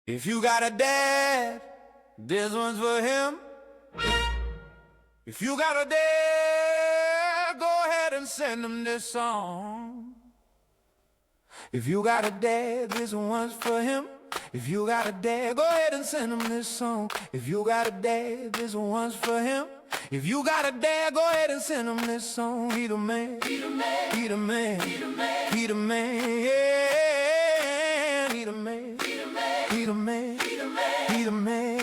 If you got a dad, this one's for him. If you got a dad, go ahead and send him this song. If you got a dad, this one's for him. If you got a dad, go ahead and send him this song. If you got a dad, this one's for him. If you got a dad, go ahead and send him this song. He the man, he the man, he the man, he the man, he the man, yeah. He the man, he the man, he the man, he the man, he the man.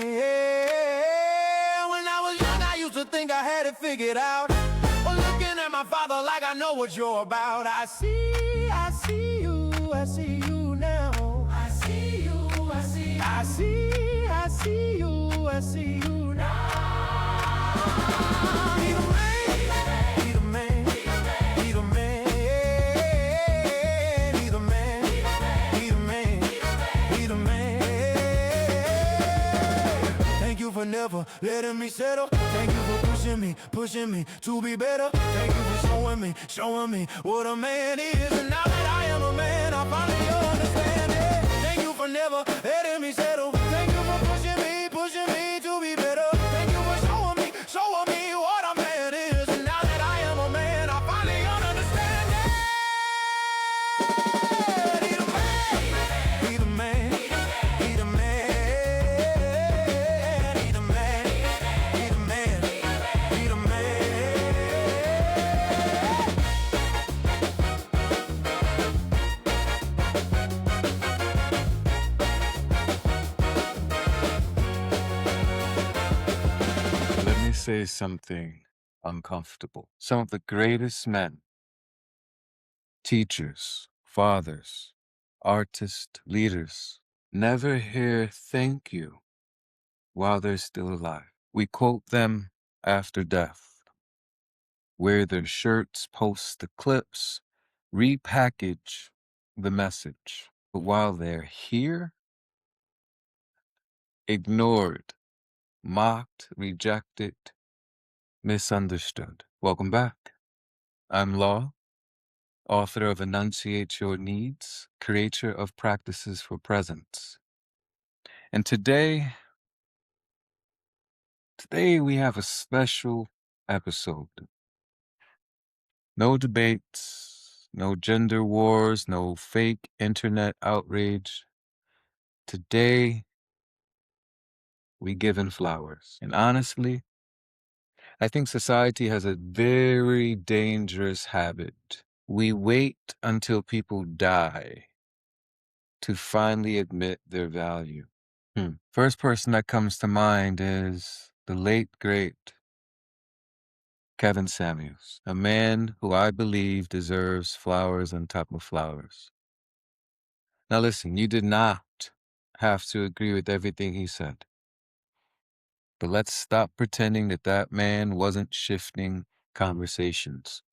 When I was young, I used to think I had it figured out. But looking at my father like I know what you're about. I see you now. I see you, I see you. I see you now. He the man, he the man, he the man, he the man, he the man, he the man. Thank you for never letting me settle. Thank you for pushing me to be better. Thank you for showing me what a man is. And now that I am a man, I finally understand it. Thank you for never letting me settle. Thank you for pushing me to be better. Thank you for showing me what a man is. And now that I am a man, I finally understand it. He the man, he the man, he the man, he the man, he the man, he the man. Let me say something uncomfortable. Some of the greatest men, teachers, fathers, artists, leaders, never hear thank you while they're still alive. We quote them after death, wear their shirts, post the clips, repackage the message. But while they're here, ignored, mocked, rejected, misunderstood. Welcome back. I'm Law, author of Enunciate Your Needs, creator of Practices for Presence. And today we have a special episode. No debates, no gender wars, no fake internet outrage. Today, we giving flowers. And honestly, I think society has a very dangerous habit. We wait until people die to finally admit their value. First person that comes to mind is the late, great Kevin Samuels, a man who I believe deserves flowers on top of flowers. Now listen, you did not have to agree with everything he said. But let's stop pretending that that man wasn't shifting conversations.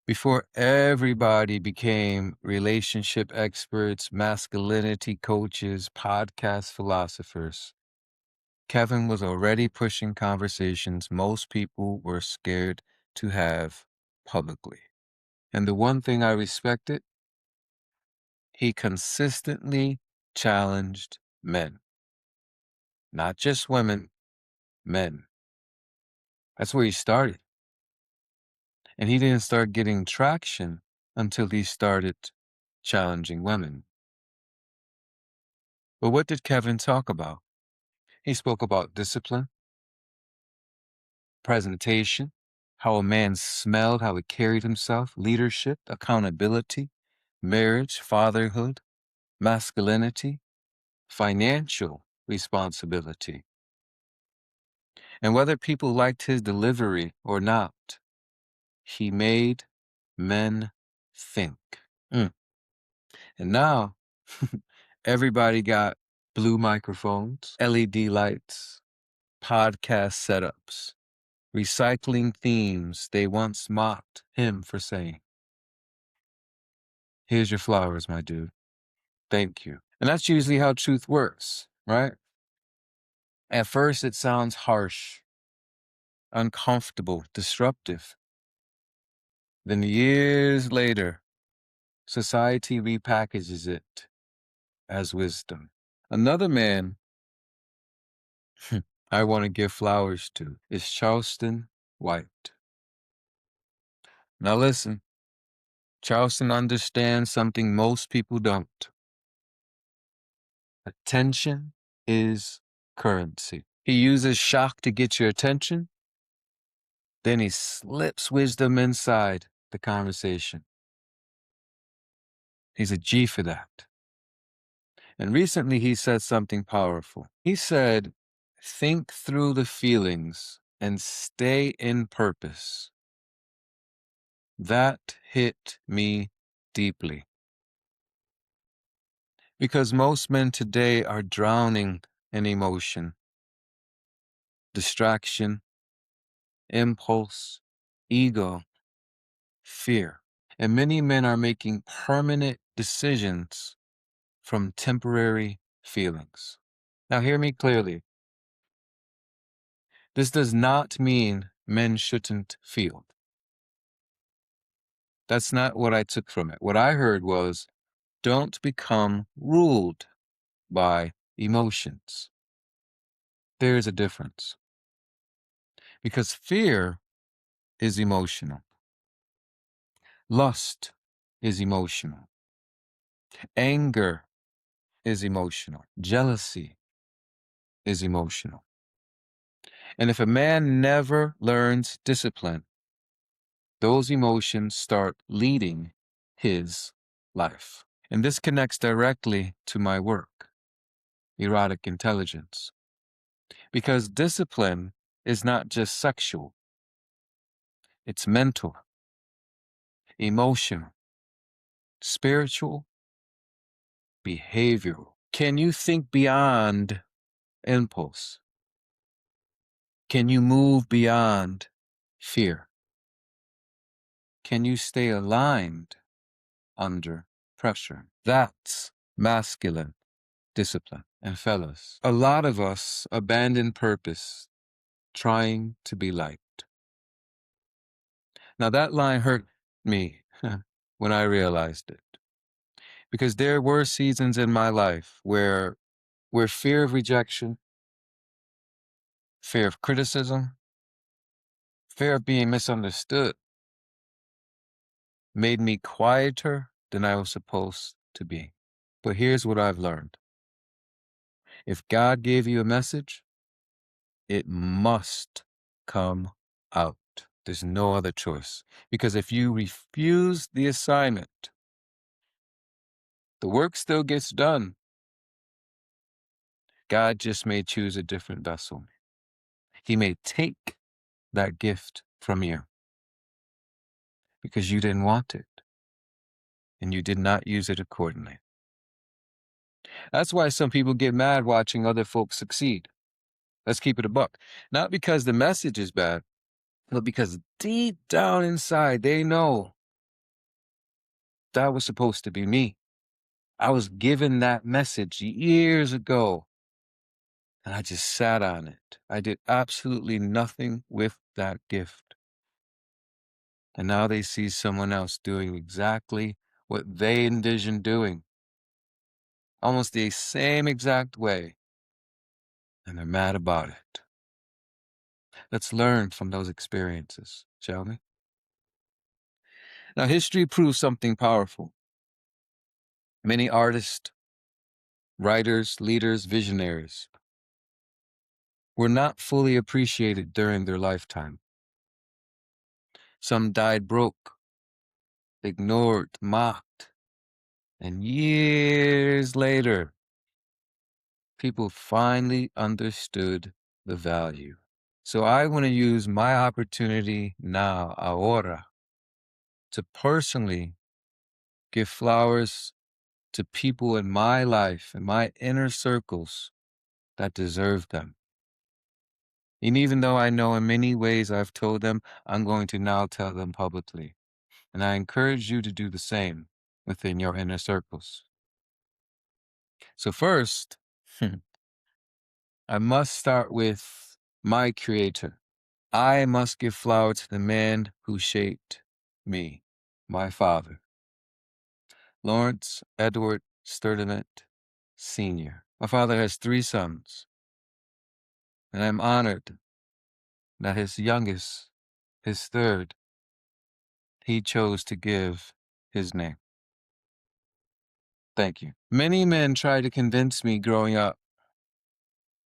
Before everybody became relationship experts, masculinity coaches, podcast philosophers, Kevin was already pushing conversations most people were scared to have publicly. And the one thing I respected, he consistently challenged men. Not just women, men. That's where he started. And he didn't start getting traction until he started challenging women. But what did Kevin talk about? He spoke about discipline, presentation, how a man smelled, how he carried himself, leadership, accountability, marriage, fatherhood, masculinity, financial responsibility. And whether people liked his delivery or not, he made men think. And now everybody got blue microphones, LED lights, podcast setups, recycling themes they once mocked him for saying. Here's your flowers, my dude. Thank you. And that's usually how truth works, right? At first, it sounds harsh, uncomfortable, disruptive. Then years later, society repackages it as wisdom. Another man I want to give flowers to is Charleston White. Now listen, Charleston understands something most people don't. Attention is currency. He uses shock to get your attention, then he slips wisdom inside the conversation. He's a G for that. And recently he said something powerful. He said, think through the feelings and stay in purpose. That hit me deeply. Because most men today are drowning in emotion, distraction, impulse, ego, fear. And many men are making permanent decisions from temporary feelings. Now, hear me clearly. This does not mean men shouldn't feel. That's not what I took from it. What I heard was, don't become ruled by emotions. There is a difference. Because fear is emotional. Lust is emotional. Anger is emotional. Jealousy is emotional. And if a man never learns discipline, those emotions start leading his life. And this connects directly to my work, erotic intelligence. Because discipline is not just sexual, it's mental, emotional, spiritual, behavioral. Can you think beyond impulse? Can you move beyond fear? Can you stay aligned under pressure? That's masculine discipline. And fellas, a lot of us abandon purpose trying to be liked. Now that line hurt me when I realized it. Because there were seasons in my life where fear of rejection, fear of criticism, fear of being misunderstood made me quieter than I was supposed to be. But here's what I've learned. If God gave you a message, it must come out. There's no other choice. Because if you refuse the assignment, the work still gets done. God just may choose a different vessel. He may take that gift from you because you didn't want it and you did not use it accordingly. That's why some people get mad watching other folks succeed. Let's keep it a buck. Not because the message is bad, but because deep down inside, they know that was supposed to be me. I was given that message years ago, and I just sat on it. I did absolutely nothing with that gift. And now they see someone else doing exactly what they envisioned doing, almost the same exact way, and they're mad about it. Let's learn from those experiences, shall we? Now, history proves something powerful. Many artists, writers, leaders, visionaries were not fully appreciated during their lifetime. Some died broke, ignored, mocked, and years later, people finally understood the value. So I want to use my opportunity now, ahora, to personally give flowers to people in my life, in my inner circles that deserve them. And even though I know in many ways I've told them, I'm going to now tell them publicly. And I encourage you to do the same within your inner circles. So first, I must start with my creator. I must give flower to the man who shaped me, my father, Lawrence Edward Sturdivant Sr. My father has 3 sons, and I'm honored that his youngest, his third, he chose to give his name. Thank you. Many men tried to convince me growing up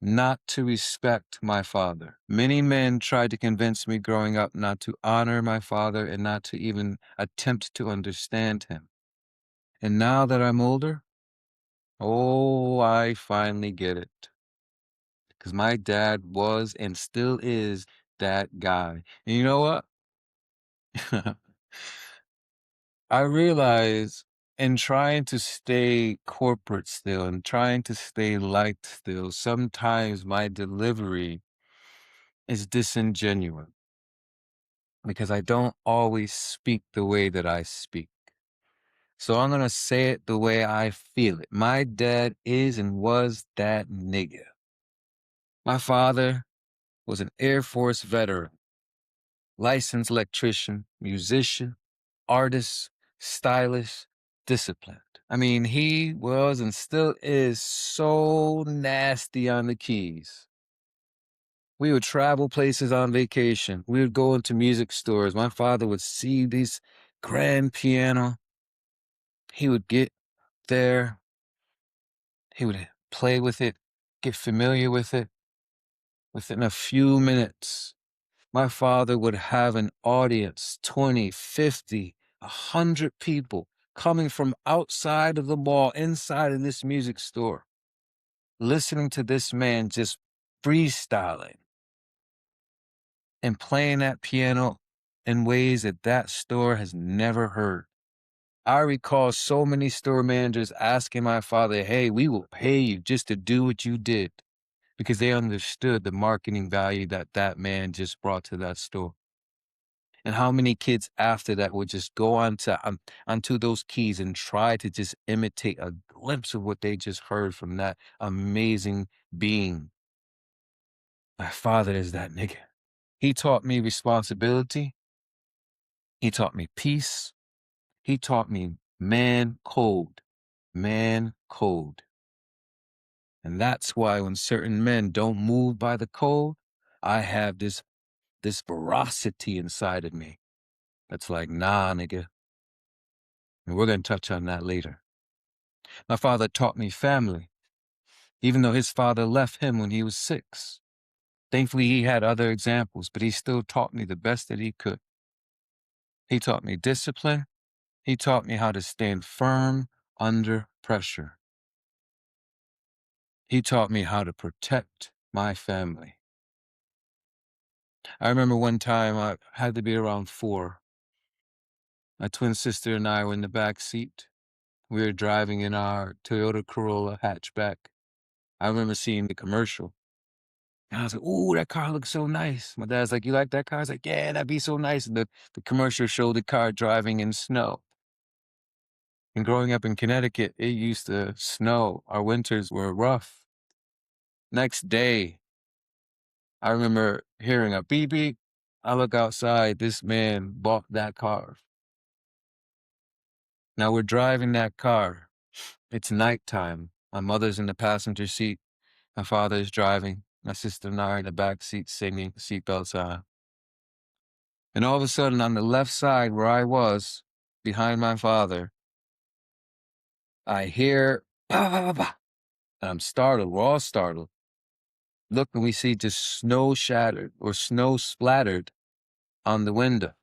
not to respect my father. Many men tried to convince me growing up not to honor my father and not to even attempt to understand him. And now that I'm older, oh, I finally get it. Because my dad was and still is that guy. And you know what? I realize in trying to stay corporate still and trying to stay light still, sometimes my delivery is disingenuous because I don't always speak the way that I speak. So I'm going to say it the way I feel it. My dad is and was that nigga. My father was an Air Force veteran, licensed electrician, musician, artist, stylist, disciplined. I mean, he was and still is so nasty on the keys. We would travel places on vacation. We would go into music stores. My father would see these grand piano. He would get there. He would play with it, get familiar with it. Within a few minutes, my father would have an audience, 20, 50, 100 people coming from outside of the mall, inside of this music store, listening to this man just freestyling and playing that piano in ways that that store has never heard. I recall so many store managers asking my father, hey, we will pay you just to do what you did, because they understood the marketing value that that man just brought to that store. And how many kids after that would just go onto those keys and try to just imitate a glimpse of what they just heard from that amazing being. My father is that nigga. He taught me responsibility. He taught me peace. He taught me man code. Man code. And that's why when certain men don't move by the code, I have this ferocity inside of me that's like, nah, nigga. And we're going to touch on that later. My father taught me family, even though his father left him when he was 6. Thankfully, he had other examples, but he still taught me the best that he could. He taught me discipline. He taught me how to stand firm under pressure. He taught me how to protect my family. I remember one time I had to be around 4. My twin sister and I were in the back seat. We were driving in our Toyota Corolla hatchback. I remember seeing the commercial. And I was like, ooh, that car looks so nice. My dad's like, you like that car? I was like, yeah, that'd be so nice. And the commercial showed the car driving in snow. And growing up in Connecticut, it used to snow. Our winters were rough. Next day, I remember hearing a beep beep. I look outside, this man bought that car. Now we're driving that car. It's nighttime. My mother's in the passenger seat. My father is driving. My sister and I are in the back seat singing, seatbelts on. And all of a sudden, on the left side where I was, behind my father, I hear, bah, bah, bah, bah. And I'm startled. We're all startled. Look, and we see just snow shattered or snow splattered on the window.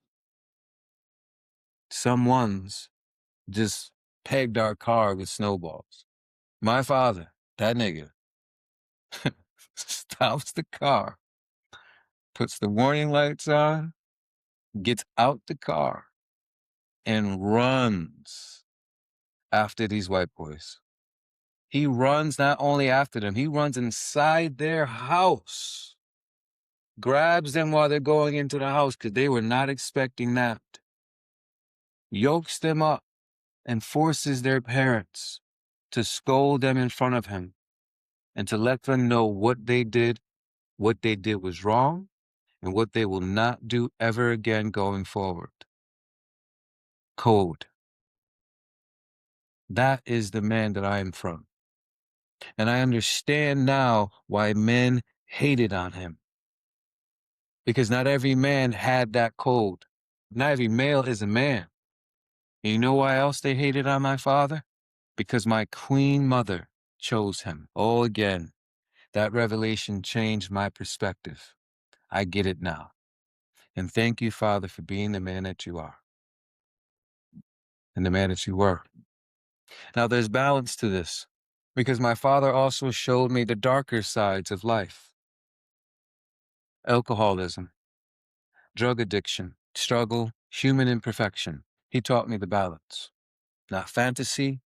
Someone's just pegged our car with snowballs. My father, that nigga, stops the car, puts the warning lights on, gets out the car, and runs after these white boys. He runs not only after them, he runs inside their house, grabs them while they're going into the house because they were not expecting that, yokes them up, and forces their parents to scold them in front of him and to let them know what they did was wrong, and what they will not do ever again going forward. Code. That is the man that I am from. And I understand now why men hated on him. Because not every man had that code. Not every male is a man. And you know why else they hated on my father? Because my queen mother chose him. Oh, again, that revelation changed my perspective. I get it now. And thank you, Father, for being the man that you are and the man that you were. Now, there's balance to this because my father also showed me the darker sides of life: alcoholism, drug addiction, struggle, human imperfection. He taught me the balance, not fantasy,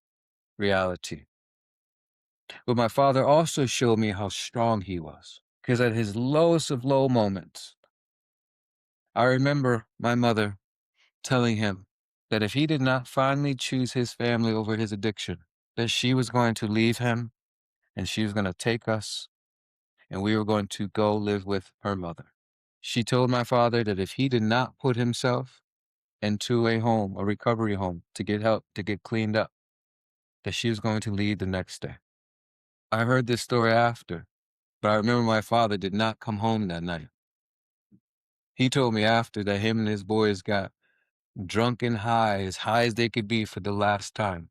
reality. But my father also showed me how strong he was, because at his lowest of low moments, I remember my mother telling him that if he did not finally choose his family over his addiction, that she was going to leave him and she was going to take us and we were going to go live with her mother. She told my father that if he did not put himself into a home, a recovery home, to get help, to get cleaned up, that she was going to leave the next day. I heard this story after, but I remember my father did not come home that night. He told me after that him and his boys got drunk and high as they could be for the last time,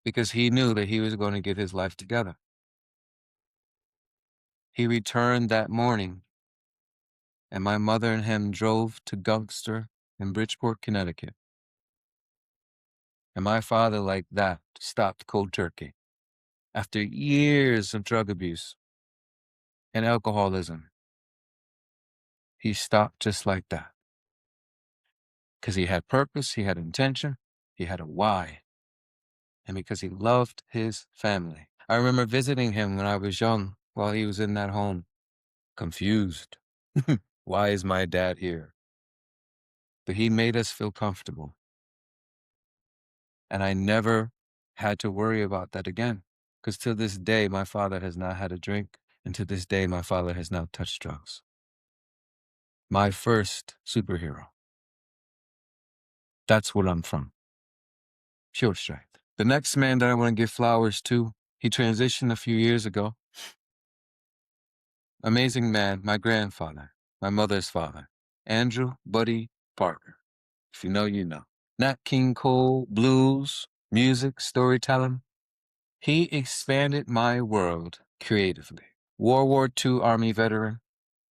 because he knew that he was going to get his life together. He returned that morning, and my mother and him drove to Gulfster in Bridgeport, Connecticut. And my father, like that, stopped cold turkey. After years of drug abuse and alcoholism, he stopped just like that. Because he had purpose, he had intention, he had a why, and because he loved his family. I remember visiting him when I was young while he was in that home, confused. Why is my dad here? But he made us feel comfortable. And I never had to worry about that again. Because to this day, my father has not had a drink. And to this day, my father has not touched drugs. My first superhero. That's what I'm from. Pure strength. The next man that I want to give flowers to, he transitioned a few years ago. Amazing man, my grandfather, my mother's father, Andrew Buddy Parker. If you know, you know. Nat King Cole, blues, music, storytelling. He expanded my world creatively. World War II Army veteran,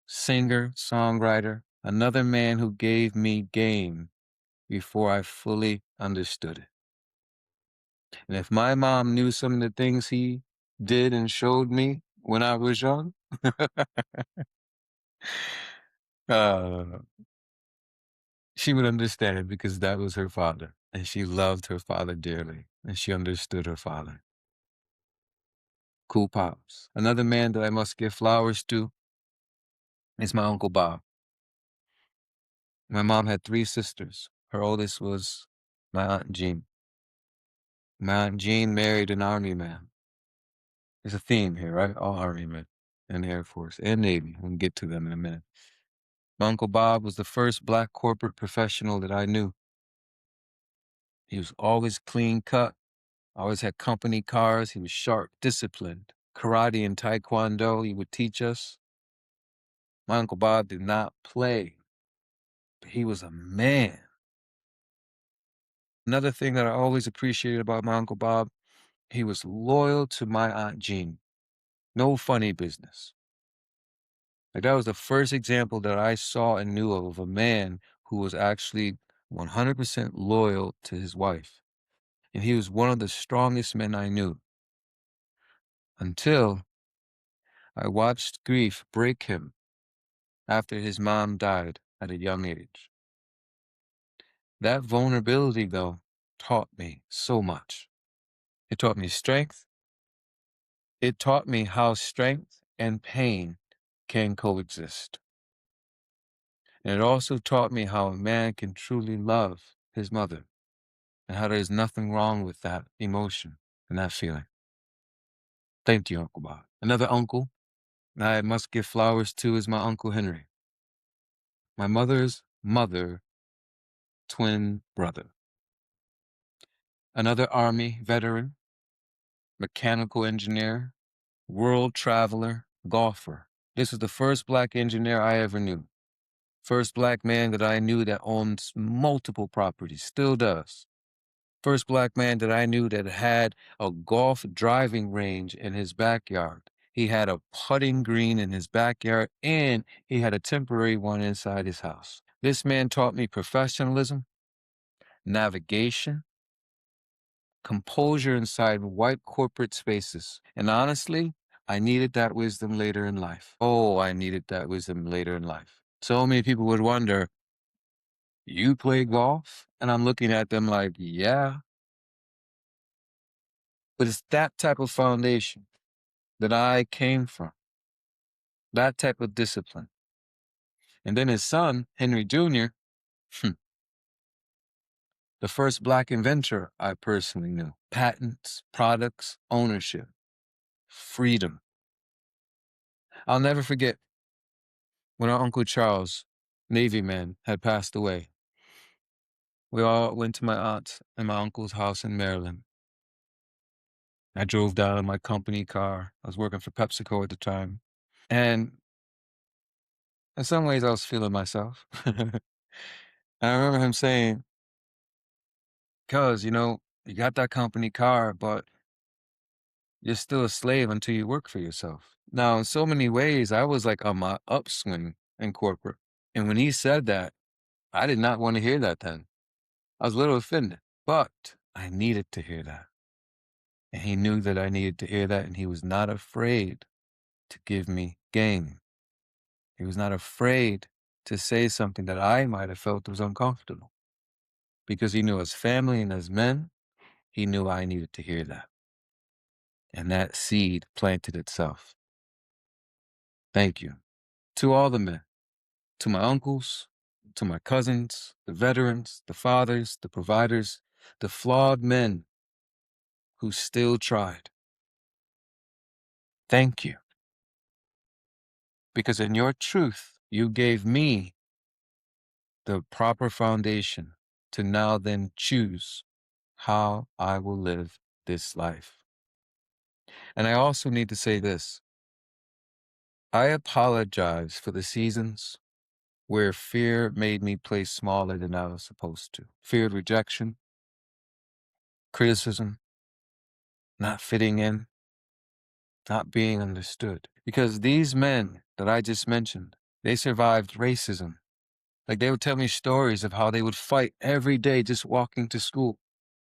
singer, songwriter, another man who gave me game before I fully understood it. And if my mom knew some of the things he did and showed me when I was young, uh, she would understand it because that was her father. And she loved her father dearly. And she understood her father. Cool Pops. Another man that I must give flowers to is my Uncle Bob. My mom had 3 sisters. Her oldest was my Aunt Jean. My Aunt Jean married an Army man. There's a theme here, right? All Army men in the Air Force and Navy. We'll get to them in a minute. My Uncle Bob was the first black corporate professional that I knew. He was always clean cut, always had company cars. He was sharp, disciplined. Karate and Taekwondo, he would teach us. My Uncle Bob did not play, but he was a man. Another thing that I always appreciated about my Uncle Bob, he was loyal to my Aunt Jean. No funny business. Like that was the first example that I saw and knew of a man who was actually 100% loyal to his wife. And he was one of the strongest men I knew. Until I watched grief break him after his mom died at a young age. That vulnerability, though, taught me so much. It taught me strength. It taught me how strength and pain can coexist. And it also taught me how a man can truly love his mother and how there's nothing wrong with that emotion and that feeling. Thank you, Uncle Bob. Another uncle I must give flowers to is my Uncle Henry, my mother's mother, twin brother. Another Army veteran, mechanical engineer, world traveler, golfer. This was the first black engineer I ever knew. First black man that I knew that owns multiple properties, still does. First black man that I knew that had a golf driving range in his backyard. He had a putting green in his backyard, and he had a temporary one inside his house. This man taught me professionalism, navigation, composure inside white corporate spaces. And honestly, I needed that wisdom later in life. Oh, I needed that wisdom later in life. So many people would wonder, you play golf? And I'm looking at them like, yeah. But it's that type of foundation that I came from, that type of discipline. And then his son, Henry Jr., the first black inventor I personally knew. Patents, products, ownership, freedom. I'll never forget when our Uncle Charles, Navy man, had passed away. We all went to my aunt's and my uncle's house in Maryland. I drove down in my company car. I was working for PepsiCo at the time. And in some ways, I was feeling myself. And I remember him saying, cuz, you got that company car, but you're still a slave until you work for yourself. Now, in so many ways, I was like on my upswing in corporate. And when he said that, I did not want to hear that then. I was a little offended, but I needed to hear that. And he knew that I needed to hear that, and he was not afraid to give me game. He was not afraid to say something that I might have felt was uncomfortable. Because he knew as family and as men, he knew I needed to hear that. And that seed planted itself. Thank you. To all the men, to my uncles, to my cousins, the veterans, the fathers, the providers, the flawed men who still tried. Thank you. Because in your truth, you gave me the proper foundation to now then choose how I will live this life. And I also need to say this. I apologize for the seasons where fear made me play smaller than I was supposed to. Fear of rejection, criticism, not fitting in, not being understood. Because these men that I just mentioned, they survived racism. Like they would tell me stories of how they would fight every day just walking to school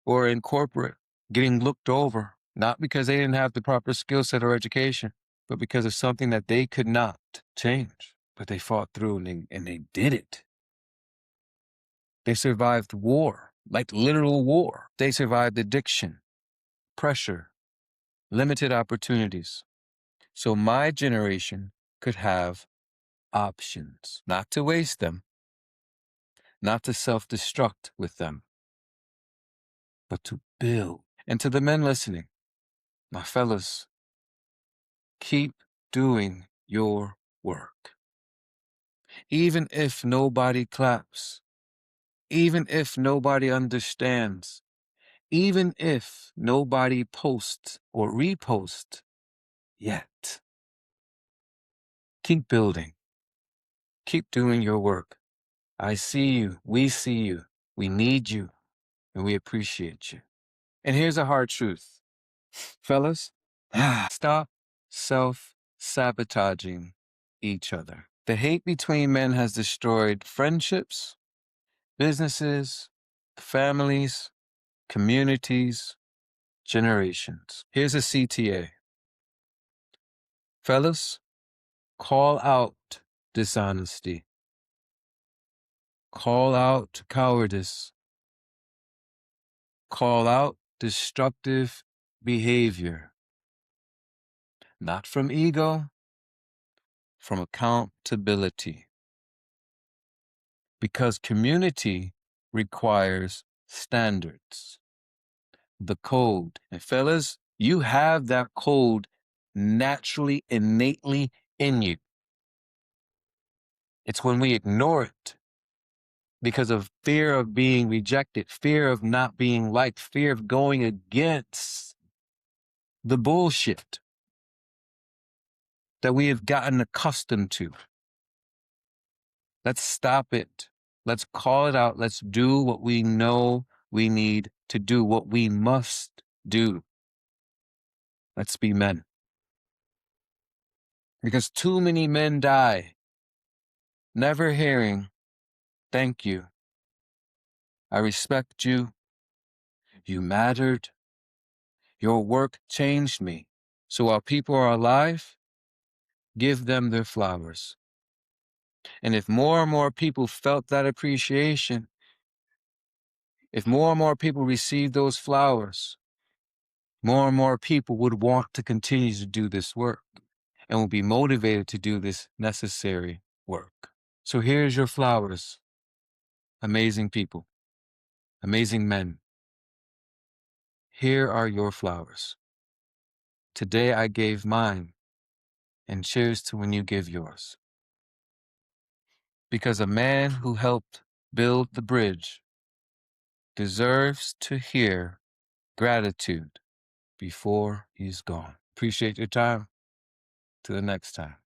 or in corporate, getting looked over, not because they didn't have the proper skill set or education, but because of something that they could not change. But they fought through and they did it. They survived war, like literal war. They survived addiction, pressure, limited opportunities. So my generation could have options, not to waste them, not to self-destruct with them, but to build. And to the men listening, my fellas, keep doing your work. Even if nobody claps, even if nobody understands, even if nobody posts or reposts yet. Keep building. Keep doing your work. I see you. We see you. We need you. And we appreciate you. And here's a hard truth. Fellas, stop self-sabotaging each other. The hate between men has destroyed friendships, businesses, families, communities, generations. Here's a CTA. Fellas, call out dishonesty. Call out cowardice. Call out destructive behavior. Not from ego, from accountability. Because community requires standards. The code. And fellas, you have that code naturally, innately in you. It's when we ignore it because of fear of being rejected, fear of not being liked, fear of going against the bullshit that we have gotten accustomed to. Let's stop it. Let's call it out. Let's do what we know we need to do, what we must do. Let's be men. Because too many men die never hearing, thank you. I respect you. You mattered. Your work changed me. So while people are alive, give them their flowers. And if more and more people felt that appreciation, if more and more people received those flowers, more and more people would want to continue to do this work and will be motivated to do this necessary work. So here's your flowers, amazing people, amazing men. Here are your flowers. Today I gave mine, and cheers to when you give yours. Because a man who helped build the bridge deserves to hear gratitude before he's gone. Appreciate your time. Till the next time.